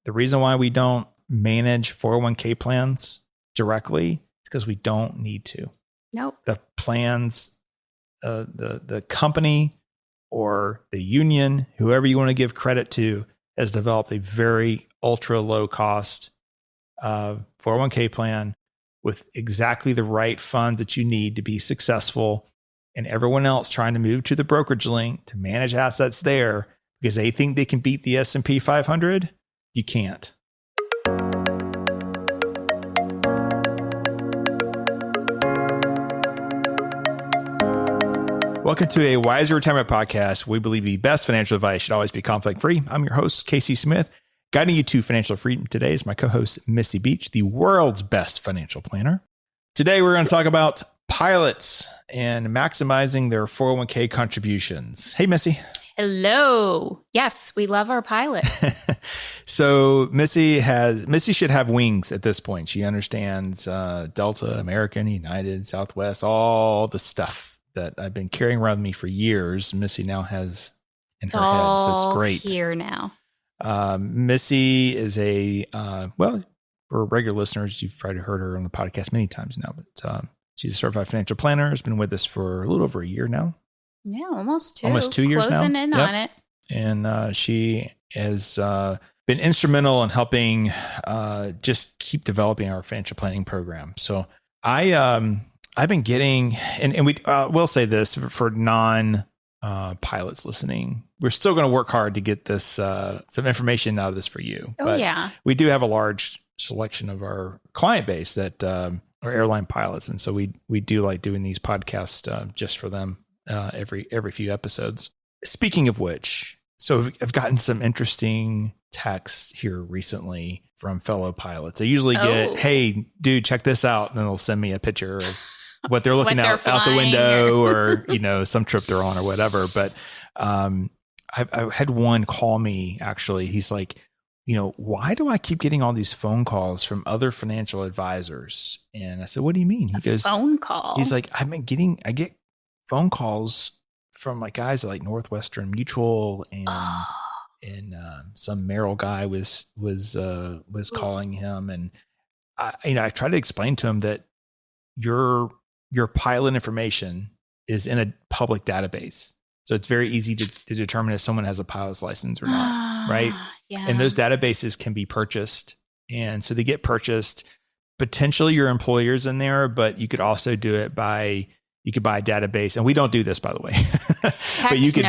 The reason why we don't manage 401k plans directly is because we don't need to. Nope. The plans, the company or the union, whoever you want to give credit to, has developed a very ultra low cost 401k plan with exactly the right funds that you need to be successful. And everyone else trying to move to the brokerage link to manage assets there because they think they can beat the S&P 500, you can't. Welcome to a Wiser Retirement Podcast. We believe the best financial advice should always be conflict-free. I'm your host, Casey Smith. Guiding you to financial freedom today is my co-host, Missie Beach, the world's best financial planner. Today, we're going to talk about pilots and maximizing their 401k contributions. Hey, Missy. Hello. Yes, we love our pilots. So Missy should have wings at this point. She understands Delta, American, United, Southwest, all the stuff that I've been carrying around with me for years. Missy now has in her head, so it's great. Here now. Missy is for regular listeners, you've probably heard her on the podcast many times now, but she's a certified financial planner. Has been with us for a little over a year now. Yeah, almost 2 years now. Closing in on it. And she has been instrumental in helping just keep developing our financial planning program. So I've been getting, and we will say this for non-pilots listening, we're still going to work hard to get this some information out of this for you. Oh, yeah. We do have a large selection of our client base that are airline pilots. And so we do like doing these podcasts just for them every few episodes. Speaking of which, so I've gotten some interesting texts here recently from fellow pilots. I usually get, hey, dude, check this out. And then they'll send me a picture of what they're looking out the window or, some trip they're on or whatever. But I've had one call me, actually. He's like, why do I keep getting all these phone calls from other financial advisors? And I said, what do you mean? He goes, phone call. He's like, I get phone calls from like guys like Northwestern Mutual and some Merrill guy was calling him. And I tried to explain to him that your pilot information is in a public database. So it's very easy to determine if someone has a pilot's license or not, right? Yeah. And those databases can be purchased. And so they get purchased. Potentially your employer's in there, but you could also do it you could buy a database. And we don't do this, by the way. But you could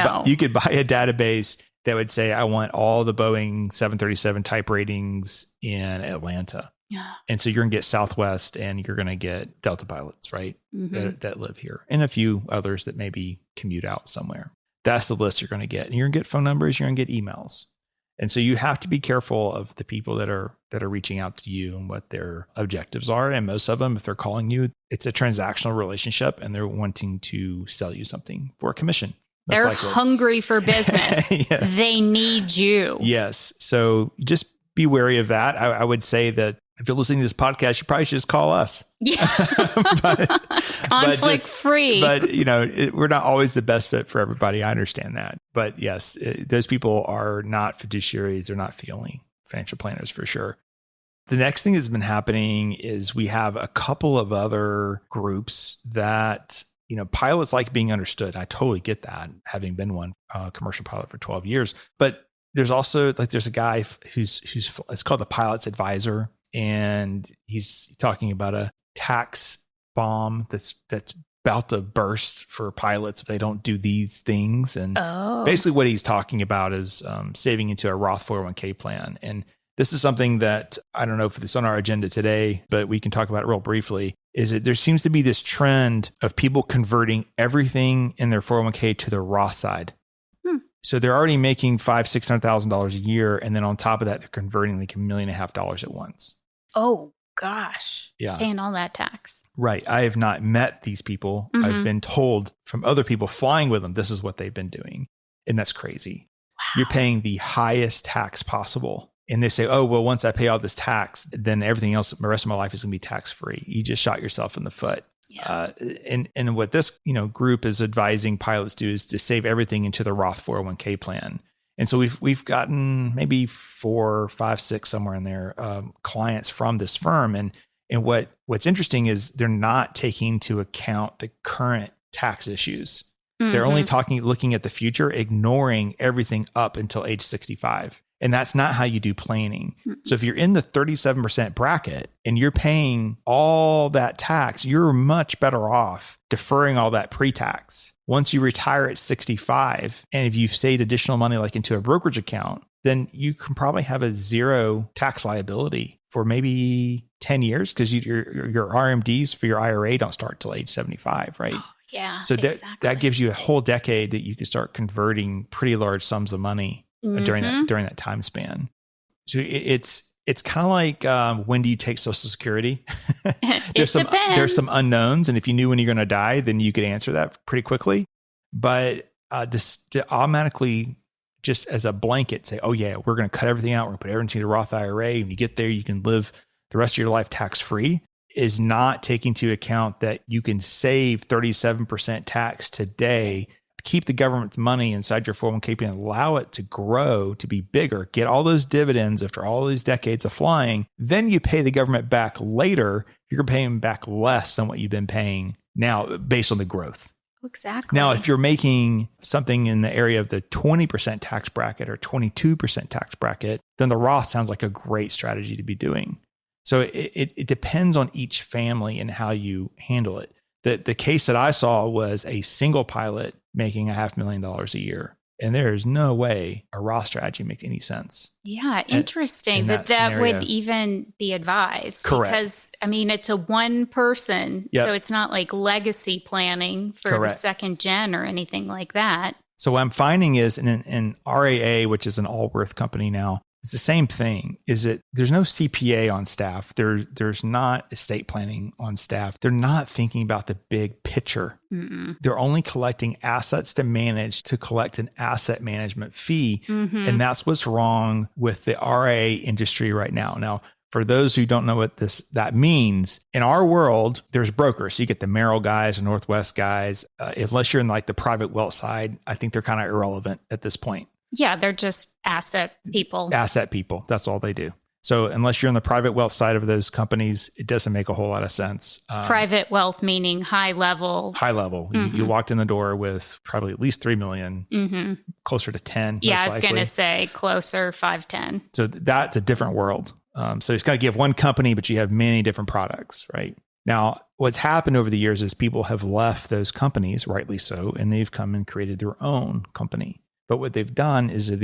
buy a database that would say, I want all the Boeing 737 type ratings in Atlanta. Yeah. And so you're going to get Southwest and you're going to get Delta pilots, right? Mm-hmm. That live here, and a few others that maybe commute out somewhere. That's the list you're going to get. And you're going to get phone numbers, you're going to get emails. And so you have to be careful of the people that are reaching out to you and what their objectives are. And most of them, if they're calling you, it's a transactional relationship and they're wanting to sell you something for a commission. They're hungry for business. Yes. They need you. Yes. So just be wary of that. I would say that if you're listening to this podcast, you probably should just call us. Yeah. Conflict free. But, we're not always the best fit for everybody. I understand that. But yes, those people are not fiduciaries. They're not feeling financial planners for sure. The next thing that's been happening is we have a couple of other groups that, pilots like being understood. I totally get that, having been one commercial pilot for 12 years. But there's also there's a guy who's it's called the Pilot's Advisor. And he's talking about a tax bomb that's about to burst for pilots if they don't do these things. And basically what he's talking about is saving into a Roth 401k plan. And this is something that I don't know if it's on our agenda today, but we can talk about it real briefly, is that there seems to be this trend of people converting everything in their 401k to the Roth side. So they're already making $500,000-$600,000 a year. And then on top of that, they're converting like $1.5 million at once. Oh, gosh. Yeah. Paying all that tax. Right. I have not met these people. Mm-hmm. I've been told from other people flying with them, this is what they've been doing. And that's crazy. Wow. You're paying the highest tax possible. And they say, oh, well, once I pay all this tax, then everything else, the rest of my life is going to be tax free. You just shot yourself in the foot. Yeah. And what this group is advising pilots do is to save everything into the Roth 401k plan. And so we've gotten maybe 4, 5, 6, somewhere in there, clients from this firm. And what's interesting is they're not taking into account the current tax issues. They're only looking at the future, ignoring everything up until age 65. And that's not how you do planning. So if you're in the 37% bracket and you're paying all that tax, you're much better off deferring all that pre-tax. Once you retire at 65, and if you've saved additional money like into a brokerage account, then you can probably have a zero tax liability for maybe 10 years because your RMDs for your IRA don't start till age 75, right? Oh, yeah. So that gives you a whole decade that you can start converting pretty large sums of money during that time span. So it's kind of like when do you take Social Security? There's some unknowns, and if you knew when you're going to die, then you could answer that pretty quickly. But just to automatically, just as a blanket, say, "Oh yeah, we're going to cut everything out. We're going to put everything in the Roth IRA, and you get there, you can live the rest of your life tax free," is not taking into account that you can save 37% tax today. Keep the government's money inside your 401k plan, allow it to grow, to be bigger, get all those dividends after all these decades of flying. Then you pay the government back later. You're paying back less than what you've been paying now based on the growth. Exactly. Now, if you're making something in the area of the 20% tax bracket or 22% tax bracket, then the Roth sounds like a great strategy to be doing. So it depends on each family and how you handle it. The case that I saw was a single pilot making $500,000 a year. And there is no way a Roth strategy makes any sense. Yeah, interesting that would even be advised. Correct. Because, I mean, it's a one person, so it's not like legacy planning for the second gen or anything like that. So what I'm finding is in RAA, which is an Allworth company now, it's the same thing, is that there's no CPA on staff. There's not estate planning on staff. They're not thinking about the big picture. They're only collecting assets to manage to collect an asset management fee. And that's what's wrong with the RA industry right now. Now, for those who don't know what that means, in our world, there's brokers. So you get the Merrill guys and Northwest guys. Unless you're in like the private wealth side, I think they're kind of irrelevant at this point. Yeah, they're just asset people. Asset people. That's all they do. So unless you're on the private wealth side of those companies, it doesn't make a whole lot of sense. Private wealth meaning high level. High level. You walked in the door with probably at least 3 million, closer to 10. Yeah, I was going to say closer, 5, 10. So that's a different world. So it's got to give one company, but you have many different products, right? Now, what's happened over the years is people have left those companies, rightly so, and they've come and created their own company. But what they've done is that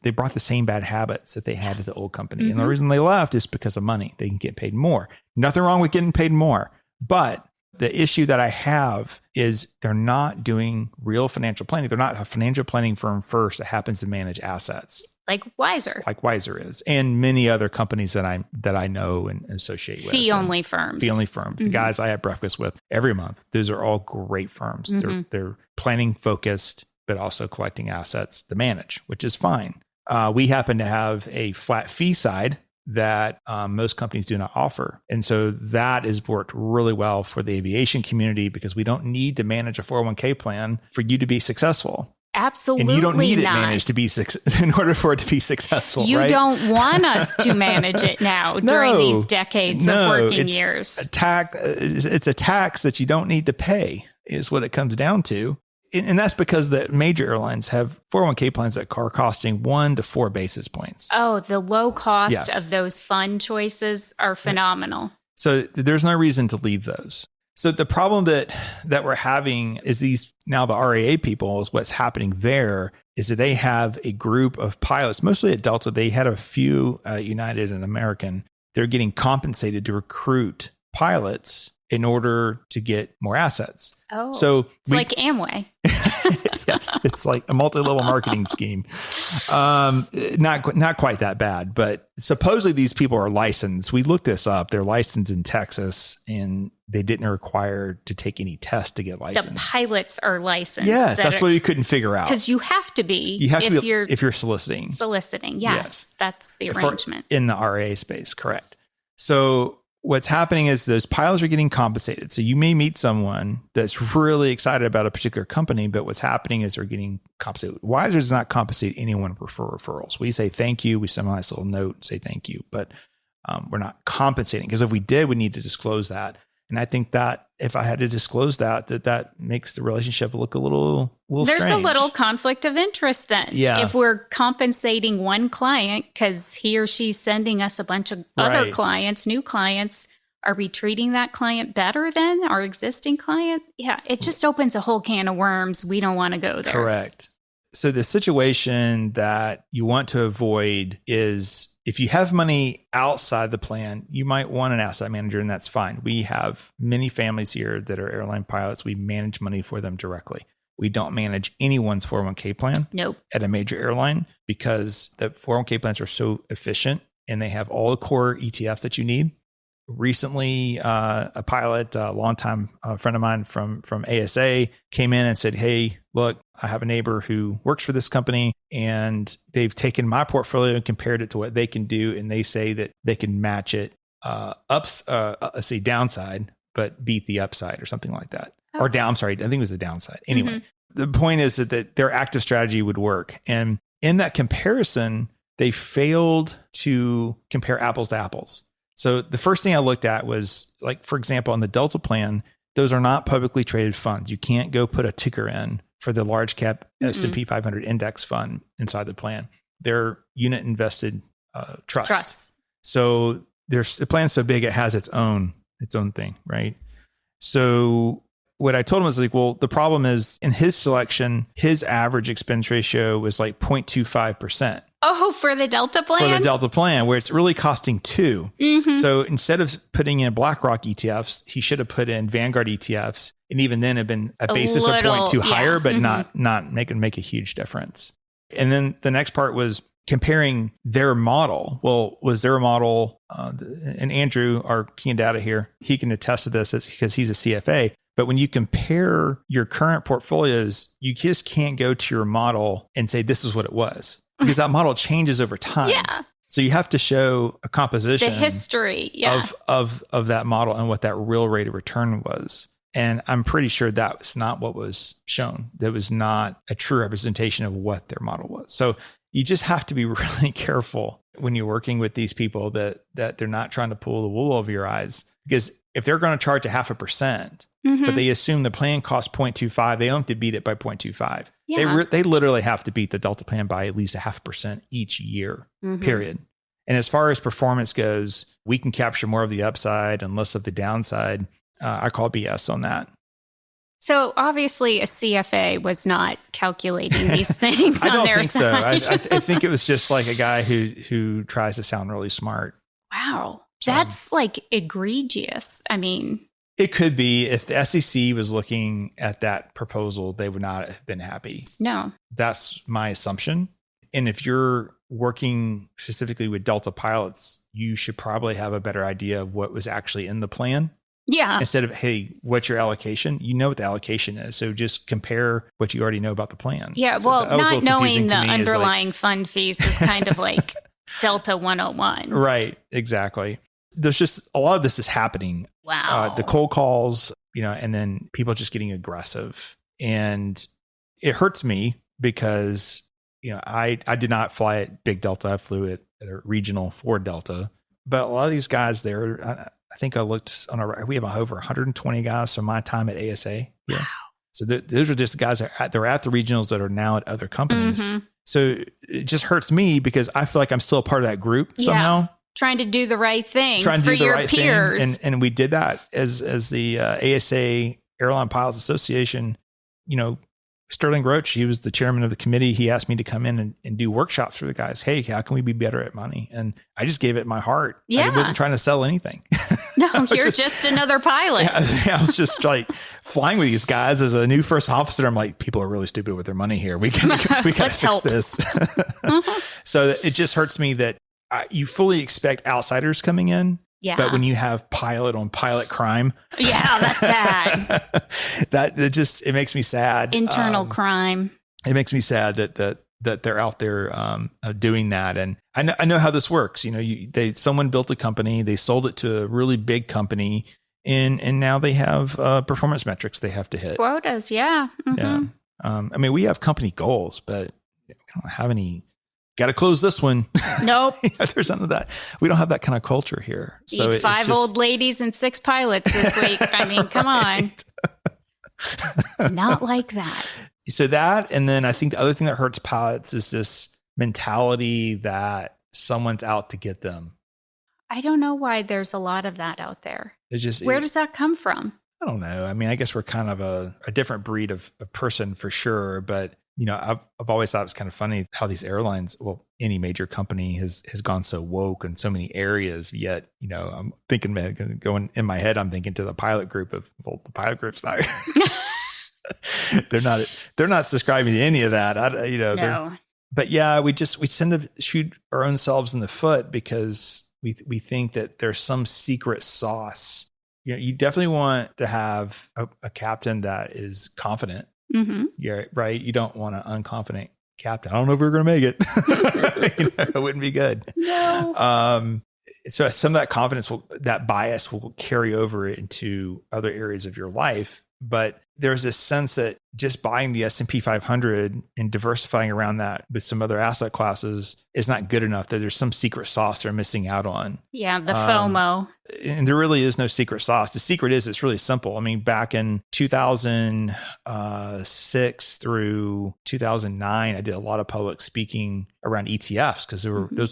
they brought the same bad habits that they had at the old company. And the reason they left is because of money. They can get paid more. Nothing wrong with getting paid more. But the issue that I have is they're not doing real financial planning. They're not a financial planning firm first that happens to manage assets. Like Wiser. Like Wiser is. And many other companies that I know and associate with. Fee-only firms. Fee-only firms. The guys I have breakfast with every month, those are all great firms. They're planning focused, but also collecting assets to manage, which is fine. We happen to have a flat fee side that most companies do not offer. And so that has worked really well for the aviation community because we don't need to manage a 401k plan for you to be successful. Absolutely. And you don't need not. it managed to be in order for it to be successful. You right? don't want us to manage it now during these decades of working years. It's a tax that you don't need to pay is what it comes down to. And that's because the major airlines have 401k plans that are costing 1 to 4 basis points. Oh, the low cost of those fund choices are phenomenal. So there's no reason to leave those. So the problem that we're having is the RAA people is what's happening there is that they have a group of pilots, mostly at Delta. They had a few United and American. They're getting compensated to recruit pilots in order to get more assets. Oh, so it's like Amway. Yes, it's like a multi-level marketing scheme. Not quite that bad, but supposedly these people are licensed. We looked this up. They're licensed in Texas, and they didn't require to take any tests to get licensed. The pilots are licensed. Yes, that's what we couldn't figure out. Because you have to be. If you're soliciting. Soliciting, yes. That's the arrangement. In the RA space, correct. So what's happening is those pilots are getting compensated. So you may meet someone that's really excited about a particular company, but what's happening is they're getting compensated. Wiser does not compensate anyone for referrals. We say thank you. We send a nice little note, say thank you, but we're not compensating, because if we did, we need to disclose that. And I think that if I had to disclose that makes the relationship look a little There's strange. a little conflict of interest then. Yeah. If we're compensating one client because he or she's sending us a bunch of other clients, new clients, are we treating that client better than our existing client? Yeah, it just opens a whole can of worms. We don't want to go there. Correct. So the situation that you want to avoid is, if you have money outside the plan, you might want an asset manager, and that's fine. We have many families here that are airline pilots. We manage money for them directly. We don't manage anyone's 401k plan at a major airline, because the 401k plans are so efficient and they have all the core ETFs that you need. Recently, a pilot, a longtime friend of mine from ASA, came in and said, "Hey, look, I have a neighbor who works for this company, and they've taken my portfolio and compared it to what they can do. And they say that they can match it downside, but beat the upside," or something like that. Or down, sorry, I think it was the downside. Anyway, the point is that their active strategy would work. And in that comparison, they failed to compare apples to apples. So the first thing I looked at was, like, for example, on the Delta plan, those are not publicly traded funds. You can't go put a ticker in for the large cap S&P 500 index fund inside the plan. They're unit invested trusts. So the plan's so big, it has its own thing, right? So what I told him was like, well, the problem is in his selection, his average expense ratio was like 0.25%. Oh, for the Delta plan? For the Delta plan, where it's really costing 2%. So instead of putting in BlackRock ETFs, he should have put in Vanguard ETFs. And even then have been a basis of 0.2 higher, but not make a huge difference. And then the next part was comparing their model. Well, was their model, and Andrew, our keen data here, he can attest to this because he's a CFA. But when you compare your current portfolios, you just can't go to your model and say, this is what it was, because that model changes over time. Yeah. So you have to show a composition, the history of that model and what that real rate of return was. And I'm pretty sure that was not what was shown. That was not a true representation of what their model was. So you just have to be really careful when you're working with these people that they're not trying to pull the wool over your eyes. Because if they're going to charge 0.5%, but they assume the plan costs 0.25, they don't have to beat it by 0.25. Yeah. They literally have to beat the Delta plan by at least 0.5% each year, period. And as far as performance goes, we can capture more of the upside and less of the downside. I call BS on that. So obviously a CFA was not calculating these things on their side. So. I think it was just like a guy who tries to sound really smart. Wow. That's like egregious. I mean, it could be. If the SEC was looking at that proposal, they would not have been happy. No. That's my assumption. And if you're working specifically with Delta pilots, you should probably have a better idea of what was actually in the plan. Yeah. Instead of, hey, what's your allocation? You know what the allocation is. So just compare what you already know about the plan. Yeah. So well, not knowing the underlying fund fees is kind of like Delta 101. Right. Exactly. There's just a lot of this is happening. Wow. The cold calls, and then people just getting aggressive. And it hurts me because, I did not fly at Big Delta. I flew at a regional for Delta. But a lot of these guys there, I think I looked we have over 120 guys from my time at ASA. Yeah. Wow. So those are just the guys that are at the regionals that are now at other companies. So it just hurts me because I feel like I'm still a part of that group somehow. Trying to do the right thing for your peers. And we did that as the ASA Airline Pilots Association. Sterling Roach, he was the chairman of the committee. He asked me to come in and do workshops for the guys. Hey, how can we be better at money? And I just gave it my heart. Yeah. I wasn't trying to sell anything. No, you're just another pilot. Yeah, I was just like flying with these guys as a new first officer. I'm like, people are really stupid with their money here. We got to fix this. So it just hurts me that you fully expect outsiders coming in. Yeah. But when you have pilot on pilot crime. Yeah, that's bad. it makes me sad. Internal crime. It makes me sad that that they're out there doing that. And I know how this works. Someone built a company, they sold it to a really big company, and now they have performance metrics they have to hit. Quotas, yeah. Yeah. We have company goals, but we don't have any. Got to close this one. Nope. There's none of that. We don't have that kind of culture here. So Eat 5 old ladies and 6 pilots this week. Come on. It's not like that. So that, and then I think the other thing that hurts pilots is this mentality that someone's out to get them. I don't know why there's a lot of that out there. It's just, where does that come from? I don't know. I guess we're kind of a different breed of person for sure. But, I've always thought it's kind of funny how these airlines, any major company has gone so woke in so many areas. Yet, I'm thinking, going in my head, I'm thinking to the pilot group of, the pilot group's not. They're not subscribing to any of that. No. But yeah, we tend to shoot our own selves in the foot because we think that there's some secret sauce. You definitely want to have a captain that is confident. Mm-hmm. Yeah, right. You don't want an unconfident captain. I don't know if we're going to make it. It wouldn't be good. No. So some of that confidence that bias will carry over into other areas of your life. But there's this sense that just buying the S&P 500 and diversifying around that with some other asset classes is not good enough, that there's some secret sauce they're missing out on. Yeah, the FOMO. And there really is no secret sauce. The secret is it's really simple. Back in 2006 through 2009, I did a lot of public speaking around ETFs because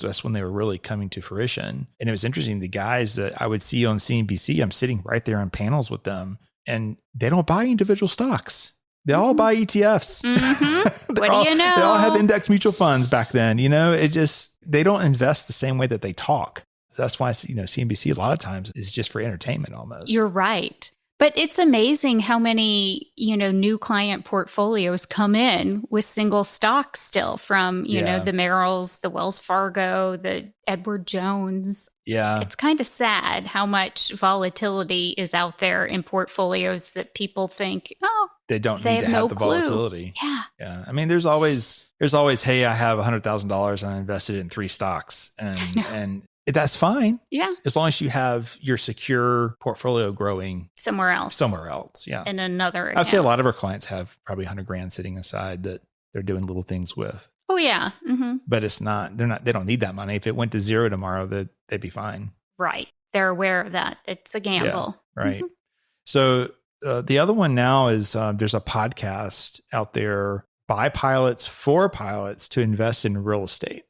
that's when they were really coming to fruition. And it was interesting. The guys that I would see on CNBC, I'm sitting right there on panels with them. And they don't buy individual stocks. They all buy ETFs. Mm-hmm. What do you know? They all have index mutual funds back then. They don't invest the same way that they talk. So that's why, CNBC a lot of times is just for entertainment almost. You're right. But it's amazing how many, new client portfolios come in with single stocks still from, the Merrills, the Wells Fargo, the Edward Jones. Yeah. It's kind of sad how much volatility is out there in portfolios that people think, they don't need to have the volatility. Yeah. Yeah. There's always, hey, I have $100,000 and I invested in 3 stocks and that's fine. Yeah. As long as you have your secure portfolio growing somewhere else. Yeah. In another account. I'd say a lot of our clients have probably $100,000 sitting aside that they're doing little things with. Oh yeah. Mm-hmm. But they don't need that money. If it went to 0 tomorrow, they'd be fine. Right. They're aware of that. It's a gamble. Yeah, right. Mm-hmm. So the other one now is there's a podcast out there by pilots for pilots to invest in real estate.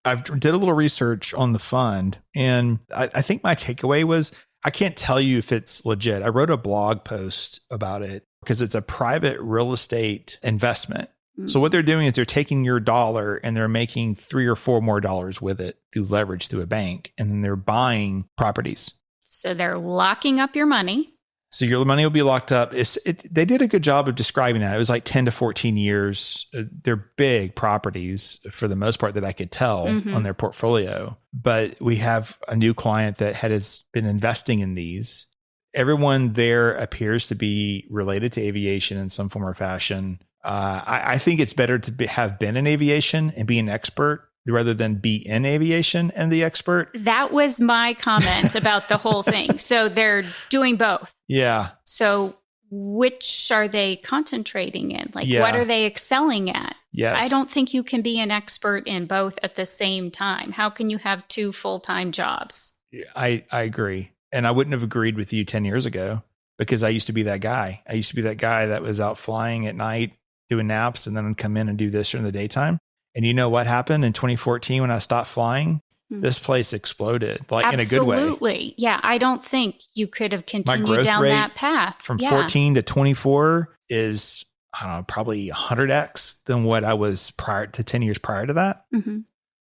I did a little research on the fund, and I think my takeaway was, I can't tell you if it's legit. I wrote a blog post about it because it's a private real estate investment. So what they're doing is they're taking your dollar and they're making $3 or $4 more with it through leverage through a bank. And then they're buying properties. So they're locking up your money. So your money will be locked up. They did a good job of describing that. It was like 10 to 14 years. They're big properties for the most part that I could tell on their portfolio. But we have a new client that has been investing in these. Everyone there appears to be related to aviation in some form or fashion. I think it's better to have been in aviation and be an expert rather than be in aviation and the expert. That was my comment about the whole thing. So they're doing both. Yeah. So which are they concentrating in? What are they excelling at? Yes. I don't think you can be an expert in both at the same time. How can you have 2 full-time jobs? I agree. And I wouldn't have agreed with you 10 years ago because I used to be that guy. I used to be that guy that was out flying at night, doing naps, and then I'd come in and do this during the daytime. And you know what happened in 2014 when I stopped flying? This place exploded, in a good way. Absolutely. Yeah. I don't think you could have continued down that path. From 14 to 24 is, I don't know, probably 100x than what I was prior to 10 years prior to that. Mm-hmm.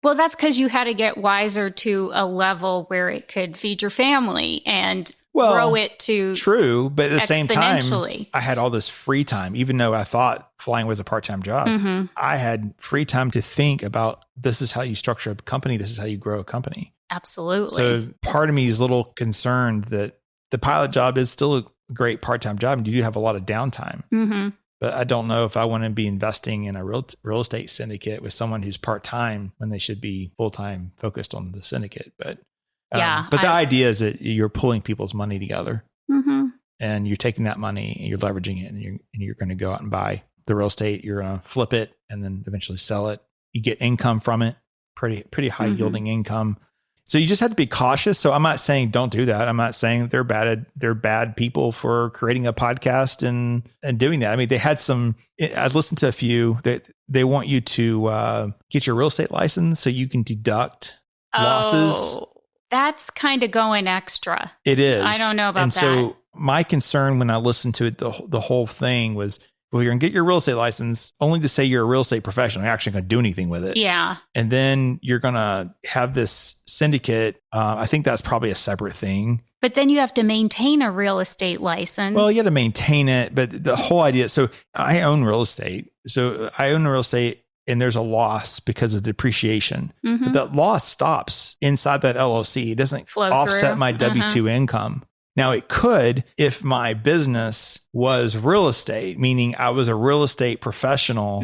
Well, that's because you had to get wiser to a level where it could feed your family and grow it to true. But at the same time, exponentially. I had all this free time, even though I thought flying was a part-time job. I had free time to think about, this is how you structure a company. This is how you grow a company. Absolutely. So part of me is a little concerned that the pilot job is still a great part-time job and you do have a lot of downtime. But I don't know if I want to be investing in a real estate syndicate with someone who's part-time when they should be full-time focused on the syndicate. But the idea is that you're pulling people's money together, and you're taking that money and you're leveraging it, and you're going to go out and buy the real estate. You're going to flip it and then eventually sell it. You get income from it, pretty high yielding income. So you just have to be cautious. So I'm not saying don't do that. I'm not saying that they're bad people for creating a podcast and doing that. I mean, they had I've listened to a few that they want you to get your real estate license so you can deduct losses. That's kind of going extra. It is. I don't know about that. And so my concern when I listened to it, the whole thing was, well, you're going to get your real estate license only to say you're a real estate professional. You're actually going to do anything with it. Yeah. And then you're going to have this syndicate. I think that's probably a separate thing. But then you have to maintain a real estate license. Well, you got to maintain it. But the whole idea, so I own real estate. So I own real estate and there's a loss because of depreciation. But that loss stops inside that LLC. It doesn't offset my W-2 income. Now, it could if my business was real estate, meaning I was a real estate professional,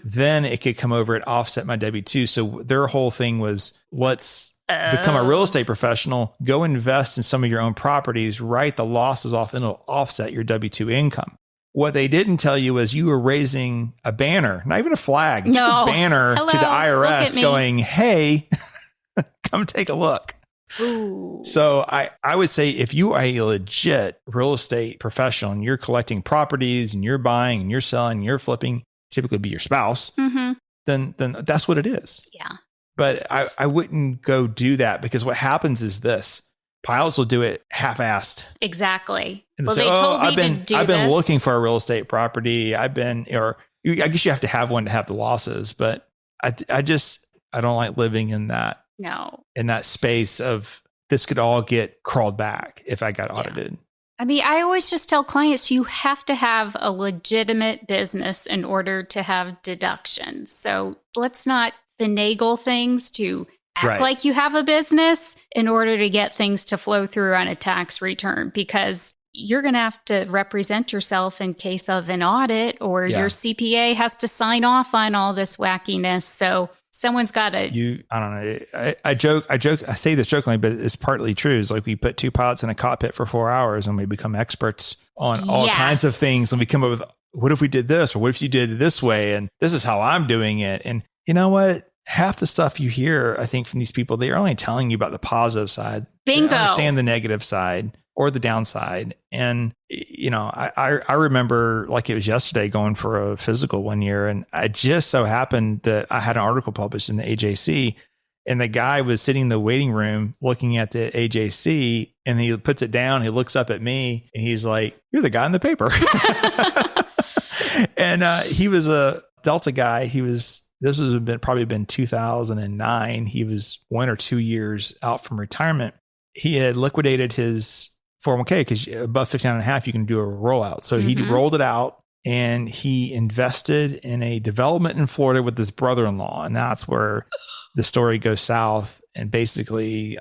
then it could come over and offset my W-2. So their whole thing was, let's become a real estate professional, go invest in some of your own properties, write the losses off, and it'll offset your W-2 income. What they didn't tell you was you were raising a banner, not even a flag, just a banner to the IRS going, hey, come take a look. Ooh. So I would say if you are a legit real estate professional and you're collecting properties and you're buying and you're selling and you're flipping, typically be your spouse, then that's what it is. Yeah. But I wouldn't go do that because what happens is this. Pilots will do it half-assed. Exactly. And well, say, they told me to do I've been this. looking for a real estate property. I guess you have to have one to have the losses, but I don't like living in that. No. In that space of this could all get crawled back if I got audited. Yeah. I mean, I always just tell clients you have to have a legitimate business in order to have deductions. So let's not finagle things to act like you have a business in order to get things to flow through on a tax return, because you're going to have to represent yourself in case of an audit, or your CPA has to sign off on all this wackiness. So someone's got to. I don't know. I joke. I say this jokingly, but it's partly true. It's like we put two pilots in a cockpit for 4 hours and we become experts on all kinds of things. And we come up with, what if we did this? Or what if you did it this way? And this is how I'm doing it. And you know what? Half the stuff you hear, I think, from these people, they're only telling you about the positive side. Bingo. They understand the negative side or the downside. And, you know, I remember like it was yesterday going for a physical one year. And I just so happened that I had an article published in the AJC, and the guy was sitting in the waiting room looking at the AJC, and he puts it down. He looks up at me and he's like, "You're the guy in the paper." And he was a Delta guy. This was probably been 2009. He was 1 or 2 years out from retirement. He had liquidated his 401k because above 59.5, you can do a rollout. So he rolled it out and he invested in a development in Florida with his brother-in-law. And that's where the story goes south. And basically,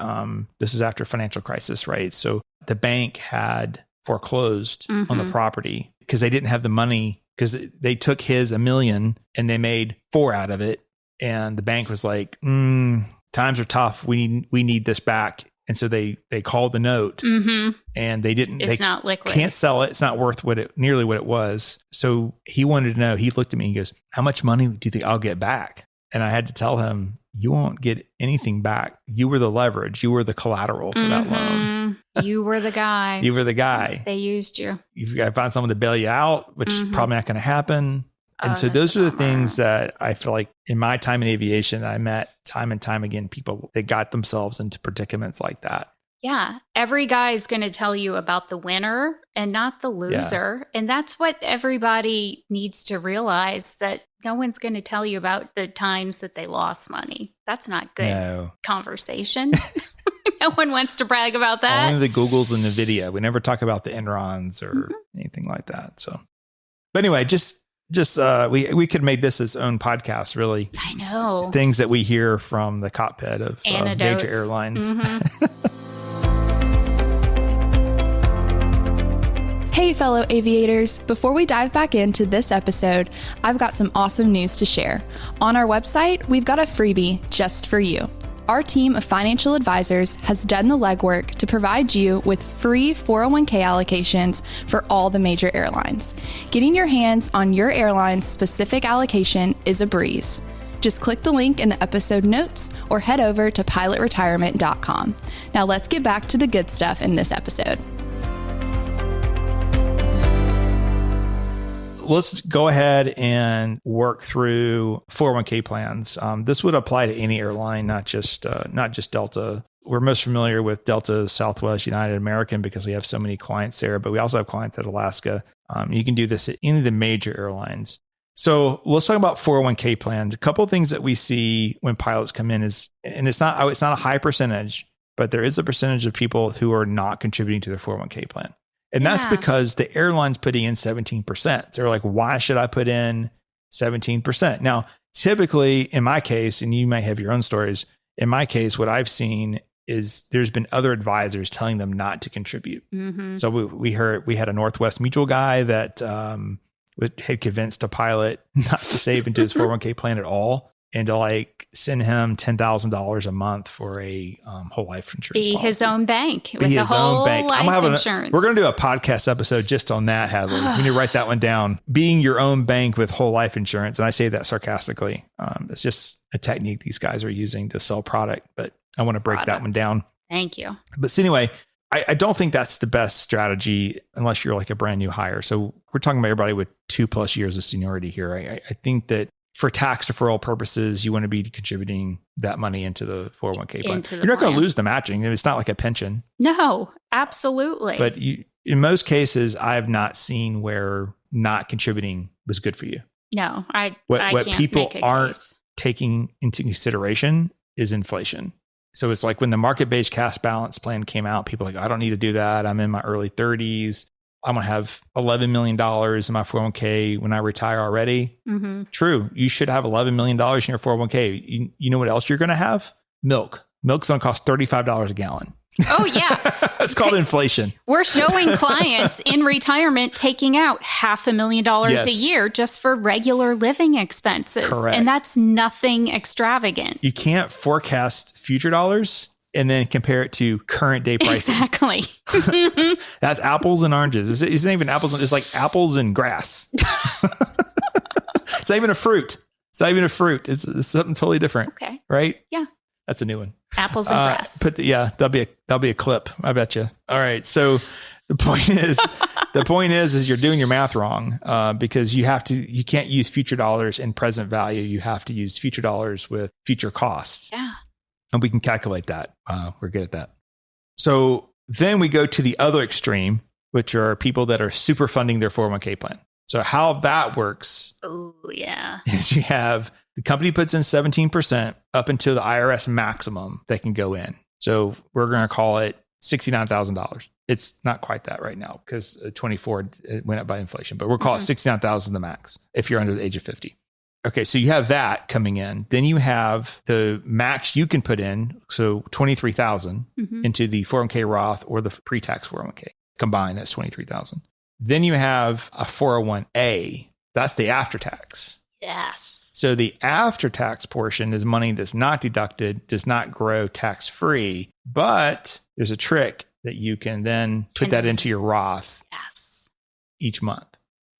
this is after financial crisis, right? So the bank had foreclosed on the property because they didn't have the money, because they took his $1 million and they made 4 out of it. And the bank was like, times are tough. We need this back. And so they called the note and it's not liquid. Can't sell it. It's not worth nearly what it was. So he wanted to know, he looked at me and he goes, "How much money do you think I'll get back?" And I had to tell him, you won't get anything back. You were the leverage. You were the collateral for that loan. You were the guy. You were the guy. They used you. You've got to find someone to bail you out, which is probably not going to happen. And so those are the things that I feel like in my time in aviation, I met time and time again, people that got themselves into predicaments like that. Yeah. Every guy is going to tell you about the winner and not the loser. Yeah. And that's what everybody needs to realize, that no one's going to tell you about the times that they lost money. That's not good conversation. No one wants to brag about that. Only the Googles and NVIDIA. We never talk about the Enrons or anything like that. So, but anyway, just we could make this its own podcast, really. I know. It's things that we hear from the cockpit of major airlines. Hey, fellow aviators. Before we dive back into this episode, I've got some awesome news to share. On our website, we've got a freebie just for you. Our team of financial advisors has done the legwork to provide you with free 401k allocations for all the major airlines. Getting your hands on your airline's specific allocation is a breeze. Just click the link in the episode notes or head over to pilotretirement.com. Now let's get back to the good stuff in this episode. Let's go ahead and work through 401k plans. This would apply to any airline, not just Delta. We're most familiar with Delta, Southwest, United, American because we have so many clients there, but we also have clients at Alaska. You can do this at any of the major airlines. So let's talk about 401k plans. A couple of things that we see when pilots come in is, and it's not a high percentage, but there is a percentage of people who are not contributing to their 401k plan. And that's because the airline's putting in 17%. They're like, why should I put in 17%? Now, typically in my case, and you might have your own stories, in my case, what I've seen is there's been other advisors telling them not to contribute. Mm-hmm. So we had a Northwest Mutual guy that had convinced a pilot not to save into his 401k plan at all and to like send him $10,000 a month for a whole life insurance policy. His own bank with the whole life insurance. We're going to do a podcast episode just on that, Hadley. We need to write that one down. Being your own bank with whole life insurance. And I say that sarcastically. It's just a technique these guys are using to sell product, but I want to break that one down. Thank you. But so anyway, I don't think that's the best strategy unless you're like a brand new hire. So we're talking about everybody with 2+ years of seniority here. I think that for tax deferral purposes, you want to be contributing that money into the 401k plan. You're not going to lose the matching. It's not like a pension. No, absolutely. But in most cases, I have not seen where not contributing was good for you. No, I what can't people make a aren't case. Taking into consideration is inflation. So it's like when the market-based cash balance plan came out, people are like, I don't need to do that. I'm in my early 30s. I'm going to have $11 million in my 401k when I retire already. Mm-hmm. True. You should have $11 million in your 401k. You know what else you're going to have? Milk. Milk's going to cost $35 a gallon. Oh, yeah. It's called inflation. We're showing clients in retirement taking out $500,000 a year just for regular living expenses. Correct. And that's nothing extravagant. You can't forecast future dollars and then compare it to current day pricing. Exactly. That's apples and oranges. It's not even apples. It's like apples and grass. It's not even a fruit. It's something totally different. Okay. Right? Yeah. That's a new one. Apples and grass. That'll be a clip. I bet you. All right. So the point is you're doing your math wrong because you can't use future dollars in present value. You have to use future dollars with future costs. Yeah. And we can calculate that. We're good at that. So then we go to the other extreme, which are people that are super funding their 401k plan. So how that works is you have the company puts in 17% up until the IRS maximum they can go in. So we're going to call it $69,000. It's not quite that right now because 24 it went up by inflation, but we'll call it 69,000 the max if you're under the age of 50. Okay, so you have that coming in. Then you have the max you can put in, so 23,000 into the 401k Roth or the pre-tax 401k. Combined, that's 23,000. Then you have a 401a. That's the after-tax. Yes. So the after-tax portion is money that's not deducted, does not grow tax-free, but there's a trick that you can then put that into your Roth each month.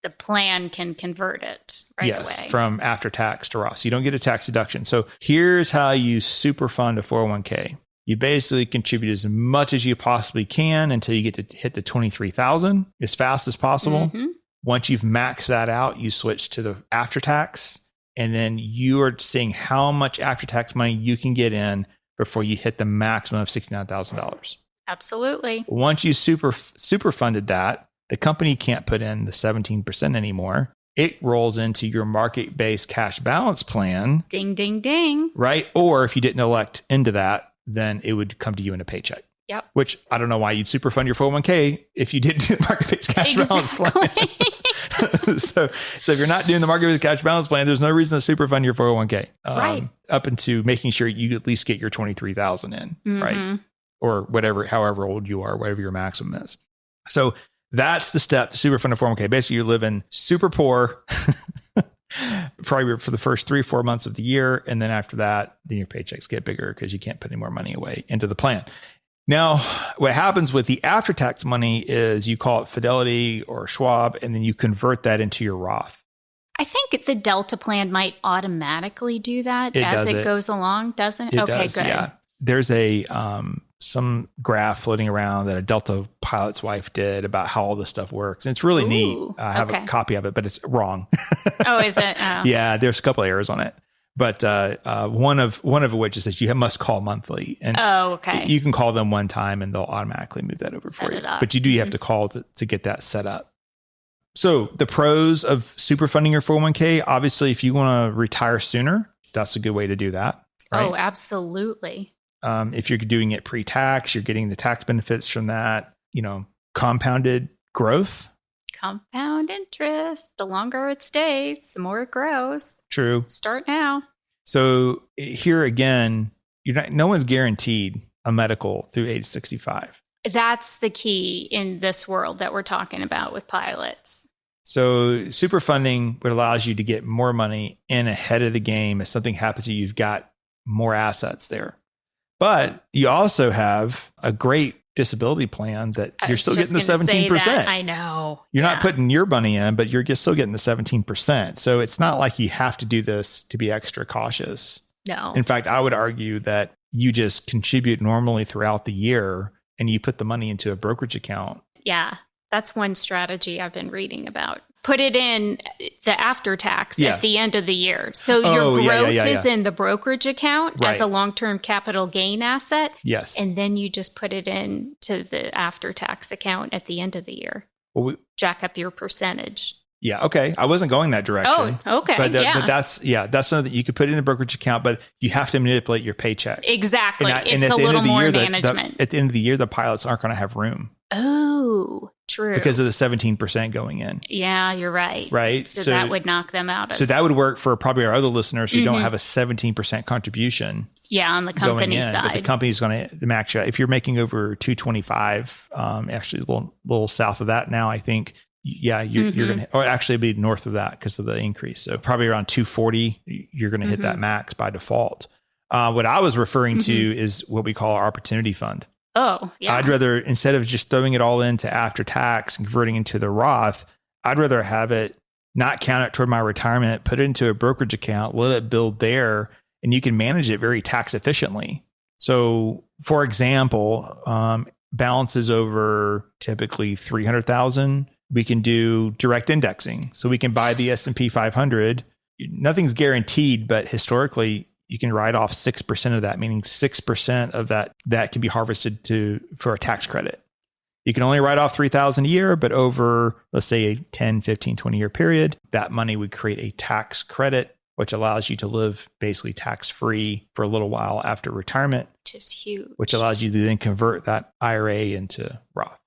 The plan can convert it right away. Yes, from after tax to Roth. So you don't get a tax deduction. So here's how you super fund a 401k. You basically contribute as much as you possibly can until you get to hit the 23,000 as fast as possible. Mm-hmm. Once you've maxed that out, you switch to the after tax, and then you are seeing how much after tax money you can get in before you hit the maximum of $69,000. Absolutely. Once you super funded that, the company can't put in the 17% anymore. It rolls into your market-based cash balance plan. Ding, ding, ding. Right? Or if you didn't elect into that, then it would come to you in a paycheck. Yep. Which I don't know why you'd super fund your 401k if you didn't do the market-based cash balance plan. So if you're not doing the market-based cash balance plan, there's no reason to super fund your 401k. Right. Up into making sure you at least get your 23,000 in, right? Or whatever, however old you are, whatever your maximum is. So That's the step to super fund a 401k. Basically, you're living super poor probably for the first 3 or 4 months of the year. And then after that, then your paychecks get bigger because you can't put any more money away into the plan. Now, what happens with the after-tax money is you call it Fidelity or Schwab, and then you convert that into your Roth. I think the Delta plan might automatically do that as it goes along, doesn't it? Okay, does, good. Yeah. There's some graph floating around that a Delta pilot's wife did about how all this stuff works. And it's really neat. I have a copy of it, but it's wrong. Oh, is it? Oh. Yeah, there's a couple of errors on it. But one of which is that you must call monthly. And you can call them one time and they'll automatically move that over for you. But you do have to call to get that set up. So the pros of super funding your 401k, obviously, if you want to retire sooner, that's a good way to do that. Right? Oh, absolutely. If you're doing it pre-tax, you're getting the tax benefits from that, compounded growth. Compound interest. The longer it stays, the more it grows. True. Start now. So here again, no one's guaranteed a medical through age 65. That's the key in this world that we're talking about with pilots. So super funding what allows you to get more money in ahead of the game. If something happens to you, you've got more assets there. But you also have a great disability plan that you're still getting the 17%. I know. You're not putting your money in, but you're just still getting the 17%. So it's not like you have to do this to be extra cautious. No. In fact, I would argue that you just contribute normally throughout the year and you put the money into a brokerage account. Yeah. That's one strategy I've been reading about. Put it in the after tax at the end of the year. So your growth is in the brokerage account as a long-term capital gain asset. Yes. And then you just put it in to the after tax account at the end of the year. Well, jack up your percentage. Yeah. Okay. I wasn't going that direction. Oh, okay. But that's something that you could put in the brokerage account, but you have to manipulate your paycheck. Exactly. It's a little more management. At the end of the year, the pilots aren't going to have room. Oh, true. Because of the 17% going in. Yeah, you're right. Right. So that would knock them out. So that would work for probably our other listeners who don't have a 17% contribution. Yeah, on the company side. But the company's going to max you out. If you're making over 225, actually a little south of that now, I think. Yeah, you're going to, or actually be north of that because of the increase. So probably around 240, you're going to hit that max by default. What I was referring to is what we call our opportunity fund. Oh, yeah. I'd rather, instead of just throwing it all into after tax and converting into the Roth, I'd rather have it not count it toward my retirement, put it into a brokerage account, let it build there, and you can manage it very tax efficiently. So, for example, balances over typically 300,000. We can do direct indexing. So we can buy the S&P 500. Nothing's guaranteed, but historically, you can write off 6% of that, meaning 6% of that can be harvested for a tax credit. You can only write off $3,000 a year, but over, let's say, a 10, 15, 20-year period, that money would create a tax credit, which allows you to live basically tax-free for a little while after retirement. Which is huge. Which allows you to then convert that IRA into Roth.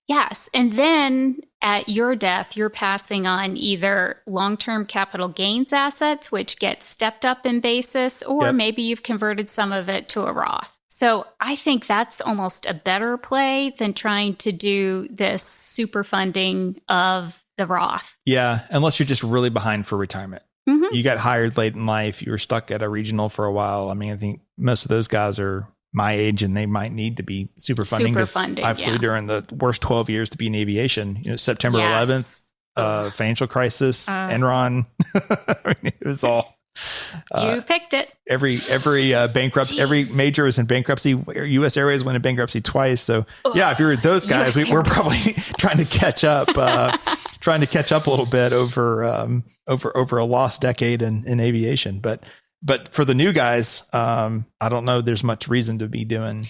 Yes. And then at your death, you're passing on either long-term capital gains assets, which get stepped up in basis, or maybe you've converted some of it to a Roth. So I think that's almost a better play than trying to do this super funding of the Roth. Yeah. Unless you're just really behind for retirement. You got hired late in life. You were stuck at a regional for a while. I mean, I think most of those guys are my age and they might need to be super funding. I flew during the worst 12 years to be in aviation. September 11th, financial crisis, Enron. I mean, it was all. You picked it. Every bankruptcy, every major was in bankruptcy. U.S. Airways went in bankruptcy twice. So if you're those guys, we're probably trying to catch up. Trying to catch up a little bit over a lost decade in aviation, but for the new guys, I don't know there's much reason to be doing.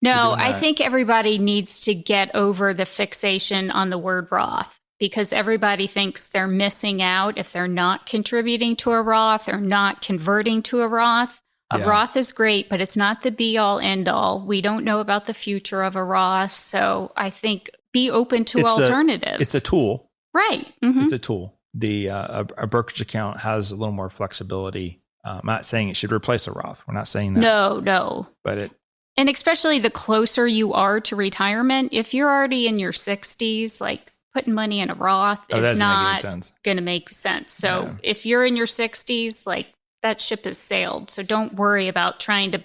No, I think everybody needs to get over the fixation on the word Roth, because everybody thinks they're missing out if they're not contributing to a Roth or not converting to a Roth. A Roth is great, but it's not the be all end all. We don't know about the future of a Roth. So I think be open to alternatives. It's a tool. Right. It's a tool. A brokerage account has a little more flexibility. I'm not saying it should replace a Roth. We're not saying that. No. But and especially the closer you are to retirement, if you're already in your 60s, like putting money in a Roth is not going to make sense. So if you're in your 60s, like that ship has sailed. So don't worry about trying to,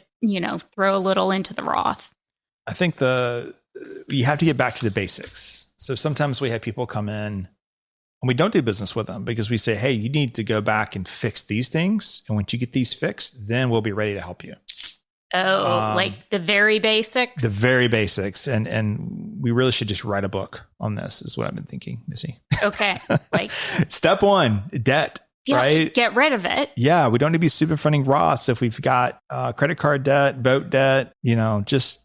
throw a little into the Roth. I think you have to get back to the basics. So sometimes we have people come in and we don't do business with them because we say, hey, you need to go back and fix these things. And once you get these fixed, then we'll be ready to help you. Oh, like the very basics? The very basics. And we really should just write a book on this is what I've been thinking, Missy. Okay. Like step 1, debt. Yeah, right? Get rid of it. Yeah. We don't need to be superfunding Roths if we've got credit card debt, boat debt, just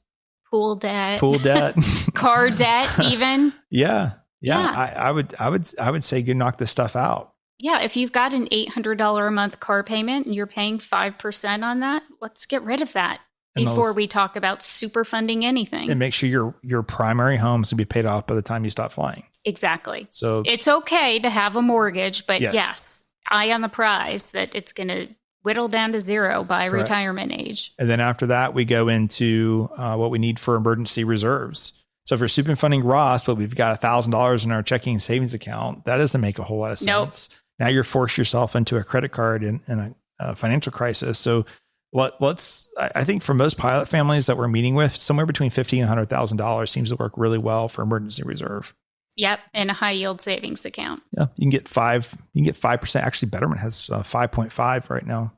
pool debt, car debt, even. Yeah. I would say you knock this stuff out. Yeah. If you've got an $800 a month car payment and you're paying 5% on that, let's get rid of that before we talk about superfunding anything. And make sure your primary home is going to be paid off by the time you stop flying. Exactly. So it's okay to have a mortgage, but yes, eye on the prize that it's going to whittle down to zero by retirement age. And then after that, we go into what we need for emergency reserves. So if we're superfunding Roth, but we've got $1,000 in our checking and savings account, that doesn't make a whole lot of sense. Nope. Now you're forced yourself into a credit card and a financial crisis. So I think for most pilot families that we're meeting with, somewhere between $50,000 and $100,000 seems to work really well for emergency reserve. Yep, and a high yield savings account. Yeah, you can get 5%. Actually, Betterment has 5.5 right now,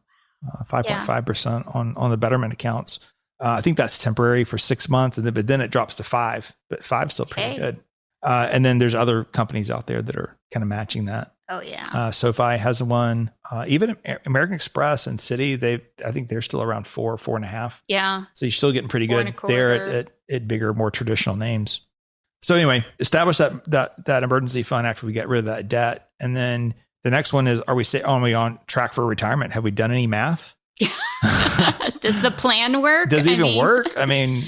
5.5% on the Betterment accounts. I think that's temporary for 6 months, but then it drops to 5. But 5 is still pretty good. And then there's other companies out there that are kind of matching that. Oh yeah. SoFi has one. Even American Express and Citi, I think they're still around 4.5. Yeah. So you're still getting pretty good there at bigger, more traditional names. So anyway, establish that emergency fund after we get rid of that debt. And then the next one is, are we on track for retirement? Have we done any math? Does the plan work? Does it even work? I mean,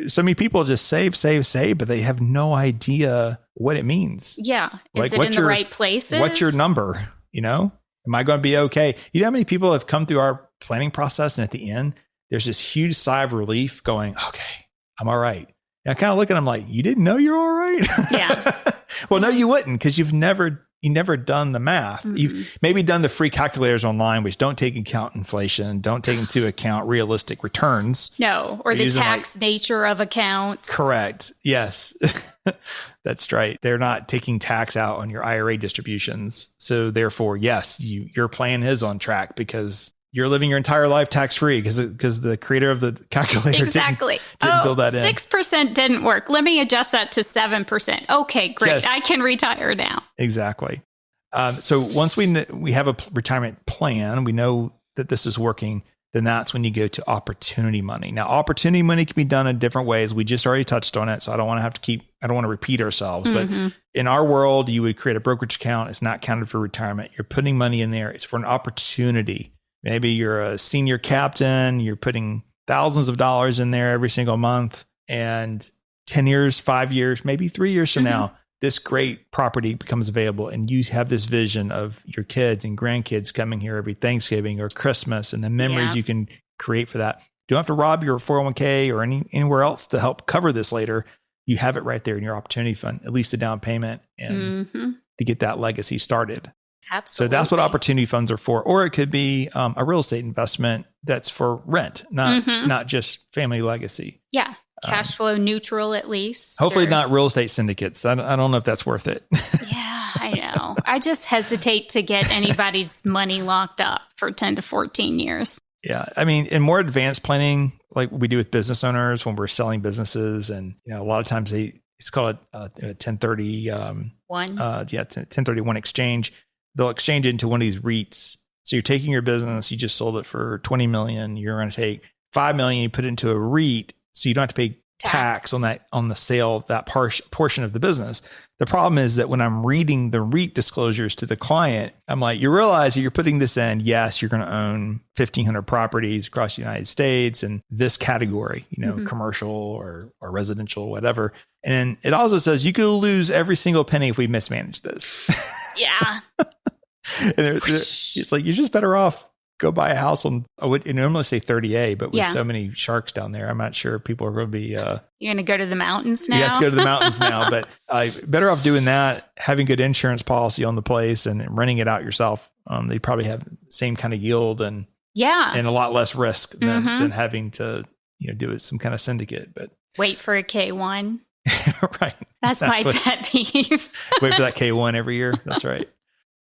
so many people just save, but they have no idea what it means. Yeah. Is it in the right places? What's your number? Am I going to be okay? You know how many people have come through our planning process and at the end, there's this huge sigh of relief going, okay, I'm all right. And I kind of look at them like, you didn't know you're all right? Yeah. Well, no, you wouldn't, because you've never done the math. Mm-hmm. You've maybe done the free calculators online, which don't take account inflation, don't take into account realistic returns. No, or the tax nature of accounts. Correct. Yes. That's right. They're not taking tax out on your IRA distributions. So therefore, yes, your plan is on track because you're living your entire life tax-free because the creator of the calculator didn't build that in. 6% didn't work. Let me adjust that to 7%. Okay, great. Yes. I can retire now. Exactly. So once we have a retirement plan, we know that this is working, then that's when you go to opportunity money. Now, opportunity money can be done in different ways. We just already touched on it, so I don't want to repeat ourselves. Mm-hmm. But in our world, you would create a brokerage account. It's not counted for retirement. You're putting money in there. It's for an opportunity. Maybe you're a senior captain, you're putting thousands of dollars in there every single month, and 10 years, 5 years, maybe 3 years from now, this great property becomes available and you have this vision of your kids and grandkids coming here every Thanksgiving or Christmas and the memories you can create for that. You don't have to rob your 401k or anywhere else to help cover this later. You have it right there in your opportunity fund, at least a down payment and to get that legacy started. Absolutely. So that's what opportunity funds are for. Or it could be a real estate investment that's for rent, not just family legacy. Yeah. Cash flow neutral, at least. Hopefully not real estate syndicates. I don't know if that's worth it. Yeah, I know. I just hesitate to get anybody's money locked up for 10 to 14 years. Yeah. I mean, in more advanced planning, like we do with business owners when we're selling businesses, and a lot of times it's called a 1031. 1031 exchange. They'll exchange it into one of these REITs. So you're taking your business, you just sold it for $20 million. You're going to take $5 million, you put it into a REIT, so you don't have to pay tax on the sale of that portion of the business. The problem is that when I'm reading the REIT disclosures to the client, I'm like, you realize that you're putting this in. Yes, you're going to own 1,500 properties across the United States and this category, commercial or residential, whatever. And it also says you could lose every single penny if we mismanage this. Yeah. And it's like, you're just better off go buy a house on, I would normally say 30A, but with so many sharks down there, I'm not sure people are going to be. You're going to go to the mountains now? You have to go to the mountains now, but better off doing that, having good insurance policy on the place and renting it out yourself. They probably have the same kind of yield and a lot less risk than having to do it some kind of syndicate. But wait for a K1. Right. That's my pet peeve. Wait for that K1 every year. That's right.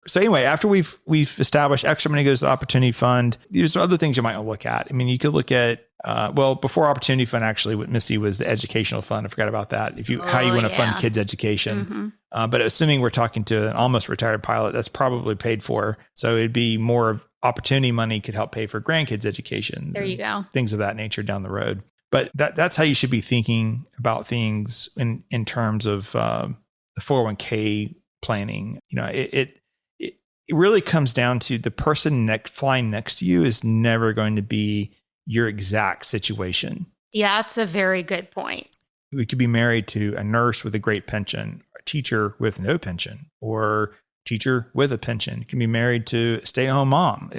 So anyway, after we've established extra money goes to the opportunity fund, there's other things you might want to look at. I mean, you could look at, before opportunity fund, actually what Missy was the educational fund. I forgot about that. How you want to fund kids' education. But assuming we're talking to an almost retired pilot, that's probably paid for. So it'd be more of opportunity money could help pay for grandkids' education. There you go. Things of that nature down the road. But that's how you should be thinking about things in terms of the 401k planning. It really comes down to the person flying next to you is never going to be your exact situation. Yeah, that's a very good point. We could be married to a nurse with a great pension, a teacher with no pension, or teacher with a pension. You can be married to a stay-at-home mom,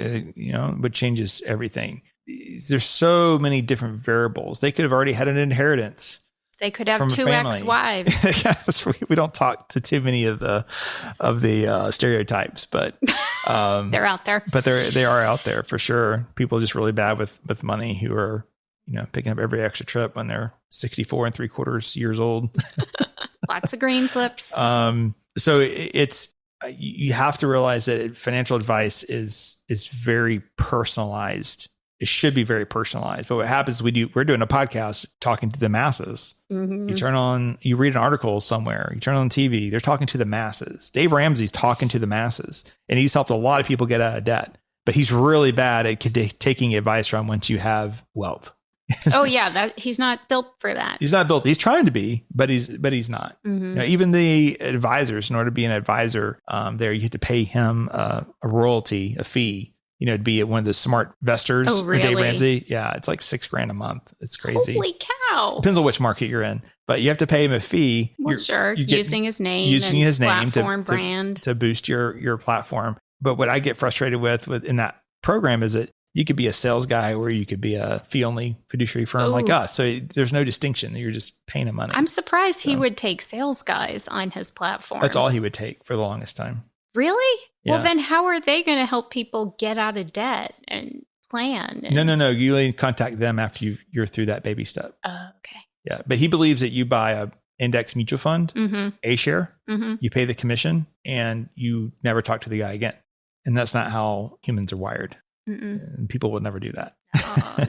which changes everything. There's so many different variables. They could have already had an inheritance. They could have two ex-wives. We don't talk to too many of the stereotypes, but they're out there. But they are out there for sure. People are just really bad with money who are picking up every extra trip when they're 64 and 3/4 years old. Lots of green slips. So you have to realize that financial advice is very personalized. It should be very personalized. But what happens is we're doing a podcast talking to the masses. You read an article somewhere, you turn on TV, they're talking to the masses. Dave Ramsey's talking to the masses, and he's helped a lot of people get out of debt, but he's really bad at taking advice from once you have wealth. Oh yeah. He's not built for that. He's not built. He's trying to be, but he's not. Even the advisors, in order to be an advisor, you have to pay him a royalty, a fee. To be one of the smart investors. Oh, really? Dave Ramsey. Yeah, it's like $6,000 a month. It's crazy. Holy cow. Depends on which market you're in, but you have to pay him a fee. Well, sure. Using his name brand to boost your platform. But what I get frustrated with in that program is that you could be a sales guy or you could be a fee-only fiduciary firm like us. So there's no distinction. You're just paying him money. I'm surprised he would take sales guys on his platform. That's all he would take for the longest time. Really? Yeah. Well, then how are they going to help people get out of debt and plan? No. You only contact them after you're through that baby step. Oh, okay. Yeah. But he believes that you buy a index mutual fund, A share, you pay the commission, and you never talk to the guy again. And that's not how humans are wired. And people would never do that. Oh,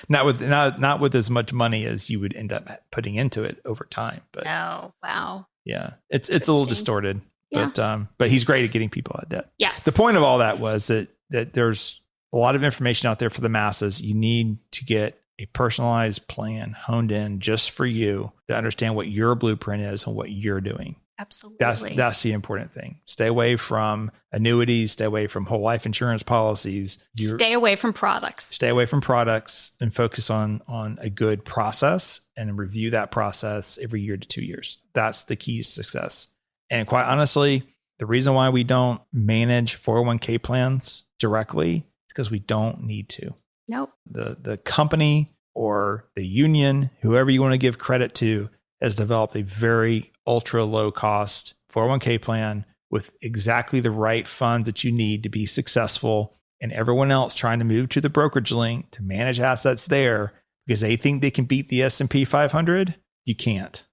no. not with as much money as you would end up putting into it over time. But oh, wow. Yeah. It's a little distorted. Yeah. But he's great at getting people out of debt. Yes. The point of all that was that there's a lot of information out there for the masses. You need to get a personalized plan honed in just for you to understand what your blueprint is and what you're doing. Absolutely. That's the important thing. Stay away from annuities, stay away from whole life insurance policies. Stay away from products. Stay away from products and focus on a good process and review that process every year to 2 years. That's the key to success. And quite honestly, the reason why we don't manage 401k plans directly is because we don't need to. Nope. The company or the union, whoever you want to give credit to, has developed a very ultra low cost 401k plan with exactly the right funds that you need to be successful. And everyone else trying to move to the brokerage link to manage assets there because they think they can beat the S&P 500, you can't.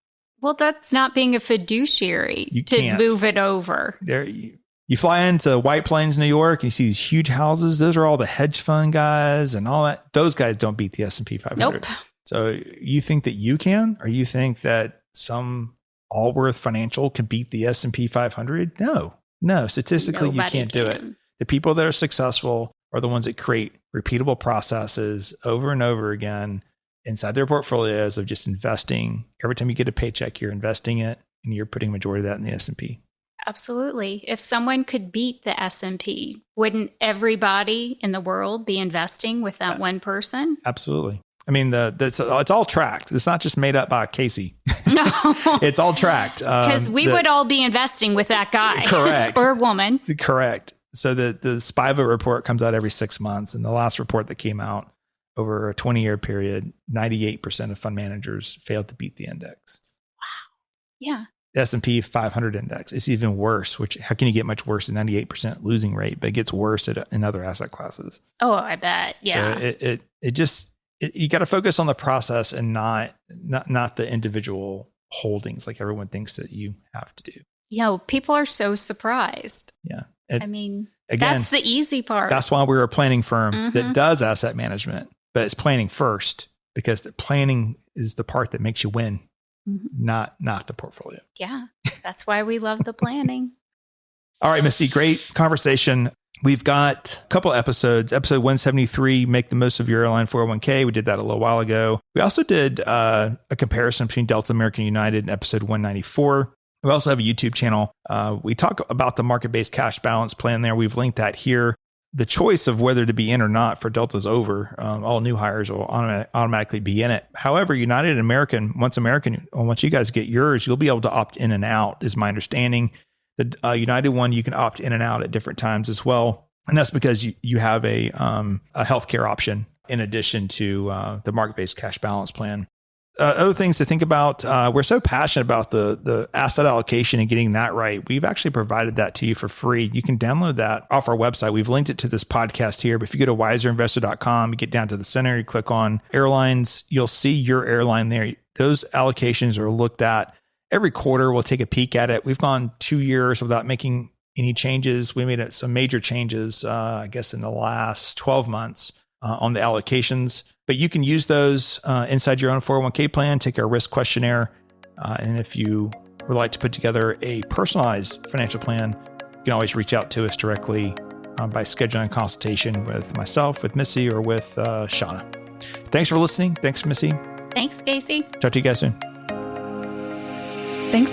Well, that's not being a fiduciary move it over. There, you fly into White Plains, New York, and you see these huge houses. Those are all the hedge fund guys and all that. Those guys don't beat the S&P 500. Nope. So you think that you can, or you think that some Allworth Financial can beat the S&P 500? No. Statistically, you can't do it. The people that are successful are the ones that create repeatable processes over and over again inside their portfolios of just investing. Every time you get a paycheck, you're investing it, and you're putting majority of that in the S&P. Absolutely. If someone could beat the S&P, wouldn't everybody in the world be investing with that one person? Absolutely. I mean, it's all tracked. It's not just made up by Casey. No. It's all tracked. Because we would all be investing with that guy. Correct. Or woman. Correct. So the SPIVA report comes out every 6 months. And the last report that came out over a 20-year period, 98% of fund managers failed to beat the index. Wow. Yeah. The S&P 500 index. It's even worse, which how can you get much worse than 98% losing rate? But it gets worse in other asset classes. Oh, I bet. Yeah. So you got to focus on the process and not the individual holdings like everyone thinks that you have to do. Yeah. People are so surprised. Yeah. Again, that's the easy part. That's why we're a planning firm that does asset management, but it's planning first because the planning is the part that makes you win. Not the portfolio. Yeah. That's why we love the planning. All right, Missy, great conversation. We've got a couple episodes. Episode 173, Make the Most of Your Airline 401k. We did that a little while ago. We also did a comparison between Delta, American, United in episode 194. We also have a YouTube channel. We talk about the market-based cash balance plan there. We've linked that here. The choice of whether to be in or not for Delta is over. All new hires will automatically be in it. However, United and American, once you guys get yours, you'll be able to opt in and out, is my understanding. The United one, you can opt in and out at different times as well. And that's because you have a healthcare option in addition to the market-based cash balance plan. Other things to think about, we're so passionate about the asset allocation and getting that right. We've actually provided that to you for free. You can download that off our website. We've linked it to this podcast here. But if you go to wiserinvestor.com, you get down to the center, you click on airlines, you'll see your airline there. Those allocations are looked at every quarter. We'll take a peek at it. We've gone 2 years without making any changes. We made some major changes, I guess, in the last 12 months on the allocations. But you can use those inside your own 401k plan, take our risk questionnaire. And if you would like to put together a personalized financial plan, you can always reach out to us directly by scheduling a consultation with myself, with Missy, or with Shauna. Thanks for listening. Thanks, Missy. Thanks, Casey. Talk to you guys soon. Thanks